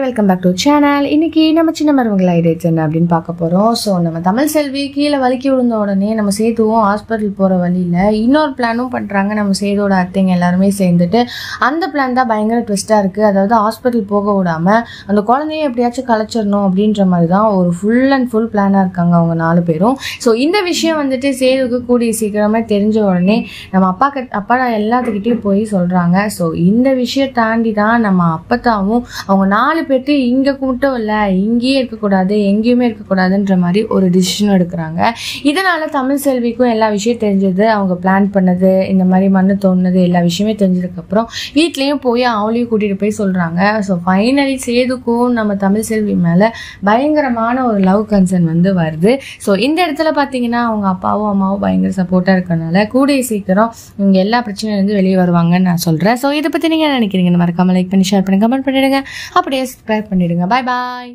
Welcome back to channel. இன்னைக்கு நம்ம சின்ன மருமகள் ஐடியாஸ் என்ன அப்படின்னு பார்க்க போகிறோம். ஸோ நம்ம தமிழ் செல்வி கீழே வலிக்கி விழுந்த உடனே நம்ம சேதுவும் ஹாஸ்பிட்டல் போகிற வழியில் இன்னொரு பிளானும் பண்ணுறாங்க. நம்ம சேதோட அத்தைங்க எல்லாருமே சேர்ந்துட்டு அந்த பிளான் தான் பயங்கர ட்விஸ்ட்டாக இருக்குது. அதாவது ஹாஸ்பிட்டல் போக விடாமல் அந்த குழந்தைய எப்படியாச்சும் கலைச்சிடணும் அப்படின்ற மாதிரி தான் ஒரு ஃபுல் அண்ட் ஃபுல் பிளானாக இருக்காங்க அவங்க 4 பேரும். ஸோ இந்த விஷயம் வந்துட்டு சேதுக்கு கூடிய சீக்கிரமே தெரிஞ்ச உடனே நம்ம அப்பா எல்லாத்துக்கிட்டையும் போய் சொல்கிறாங்க. ஸோ இந்த விஷயம் தாண்டி தான் நம்ம அப்பத்தாவும் அவங்க 4 பேர்த்து இங்கே மட்டும் இல்லை, இங்கேயே இருக்கக்கூடாது, எங்கேயுமே இருக்கக்கூடாதுன்ற மாதிரி ஒரு டிசிஷன் எடுக்கிறாங்க. இதனால் தமிழ் செல்விக்கும் எல்லா விஷயம் தெரிஞ்சது, அவங்க பிளான் பண்ணது, இந்த மாதிரி மண்ணு தோணுது, எல்லா விஷயமே தெரிஞ்சதுக்கப்புறம் வீட்லேயும் போய் அவளையும் கூட்டிகிட்டு போய் சொல்கிறாங்க. ஸோ ஃபைனலி சேதுக்கும் நம்ம தமிழ் செல்வி மேலே பயங்கரமான ஒரு லவ் கன்சர்ன் வந்து வருது. ஸோ இந்த இடத்துல பார்த்தீங்கன்னா அவங்க அப்பாவும் அம்மாவும் பயங்கர சப்போர்ட்டாக இருக்கனால கூடிய சீக்கிரம் இவங்க எல்லா பிரச்சனையிலேருந்து வெளியே வருவாங்கன்னு நான் சொல்கிறேன். ஸோ இதை பற்றி நீங்கள் நினைக்கிறீங்க? மறக்காமல் லைக் பண்ணி ஷேர் பண்ணி கமெண்ட் பண்ணிவிடுங்க. அப்படியே சப்ஸ்கிரைப் பண்ணிவிடுங்க. பாய் பாய்.